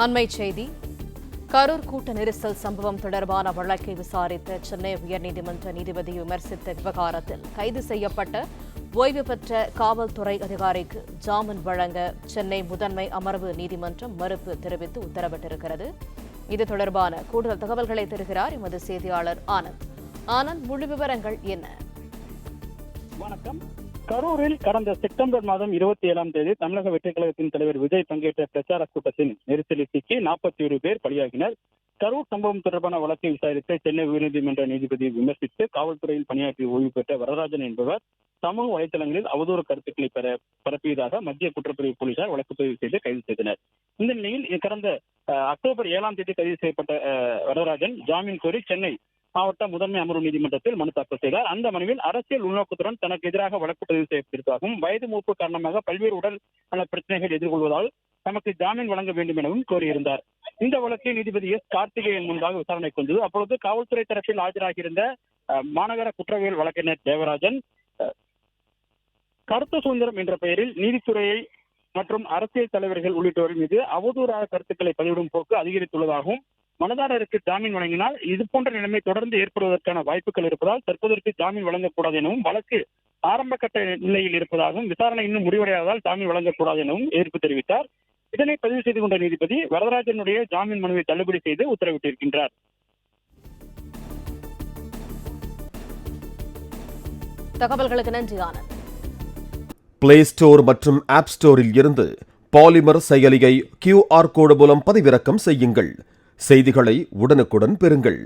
அண்மைச் செய்தி. கரூர் கூட்ட நெரிசல் சம்பவம் தொடர்பான வழக்கை விசாரித்த சென்னை உயர்நீதிமன்ற நீதிபதி விமர்சித்த விவகாரத்தில் கைது செய்யப்பட்ட ஓய்வு பெற்ற காவல்துறை அதிகாரிக்கு ஜாமீன் வழங்க சென்னை முதன்மை அமர்வு நீதிமன்றம் மறுப்பு தெரிவித்து உத்தரவிட்டிருக்கிறது. இது தொடர்பான கூடுதல் தகவல்களை தருகிறார் எமது செய்தியாளர் ஆனந்த். ஆனந்த், முழு விவரங்கள் என்ன? வணக்கம். கரூரில் கடந்த செப்டம்பர் மாதம் 27ஆம் தேதி தமிழக வெற்றிக் கழகத்தின் தலைவர் விஜய் பங்கேற்ற பிரச்சார கூட்டத்தின் நெரிசலில் சிக்கி 41 பேர் பலியாகினர். கரூர் சம்பவம் தொடர்பான வழக்கை விசாரித்த சென்னை உயர்நீதிமன்ற நீதிபதியை விமர்சித்து காவல்துறையில் பணியாற்றி ஓய்வு பெற்ற வரதராஜன் என்பவர் சமூக வலைதளங்களில் அவதூறு கருத்துக்களை பரப்பியதாக மத்திய குற்றப்பிரிவு போலீசார் வழக்கு பதிவு செய்து கைது செய்தனர். இந்த நிலையில் கடந்த அக்டோபர் 7ஆம் தேதி கைது செய்யப்பட்ட வரதராஜன் ஜாமீன் கோரி சென்னை மாவட்ட முதன்மை அமர்வு நீதிமன்றத்தில் மனு தாக்கல் செய்தார். அந்த மனுவில் அரசியல் உள்நோக்கத்துடன் தனக்கு எதிராக வழக்கு பதிவு செய்யப்பட்டிருப்பதாகவும் வயது மூப்பு காரணமாக பல்வேறு உடல் நல பிரச்சனைகள் எதிர்கொள்வதால் தமக்கு ஜாமீன் வழங்க வேண்டும் எனவும் கோரியிருந்தார். இந்த வழக்கை நீதிபதி எஸ் கார்த்திகேயன் முன்பாக விசாரணை கொண்டது. அப்பொழுது காவல்துறை தரப்பில் ஆஜராகியிருந்த மாநகர குற்றவியல் வழக்கறிஞர் தேவராஜன் கருத்து சுதந்திரம் என்ற பெயரில் நீதித்துறையை மற்றும் அரசியல் தலைவர்கள் உள்ளிட்டோர் மீது அவதூறாக கருத்துக்களை பதிவிடும் போக்கு அதிகரித்துள்ளதாகவும் மனுதாரருக்கு ஜாமீன் வழங்கினால் இதுபோன்ற நிலைமை தொடர்ந்து ஏற்படுவதற்கான வாய்ப்புகள் இருப்பதால் தற்போதைக்கு ஜாமீன் வழங்கக்கூடாது எனவும் வழக்கு ஆரம்ப கட்ட நிலையில் இருப்பதாகவும் விசாரணை இன்னும் முடிவடையாததால் ஜாமீன் வழங்கக்கூடாது எனவும் எதிர்ப்பு தெரிவித்தார். இதனை பதிவு செய்து கொண்ட நீதிபதி வரதராஜனுடைய ஜாமீன் மனுவை தள்ளுபடி செய்து உத்தரவிட்டிருக்கின்றார். தகவல்களுக்கு நன்றி ஆனந்த். பிளே ஸ்டோர் மற்றும் ஆப் ஸ்டோரில் இருந்து பாலிமர் செயலியை QR கோடு மூலம் பதிவிறக்கம் செய்யுங்கள். செய்திகளை உடனுக்குடன் பெறுங்கள்.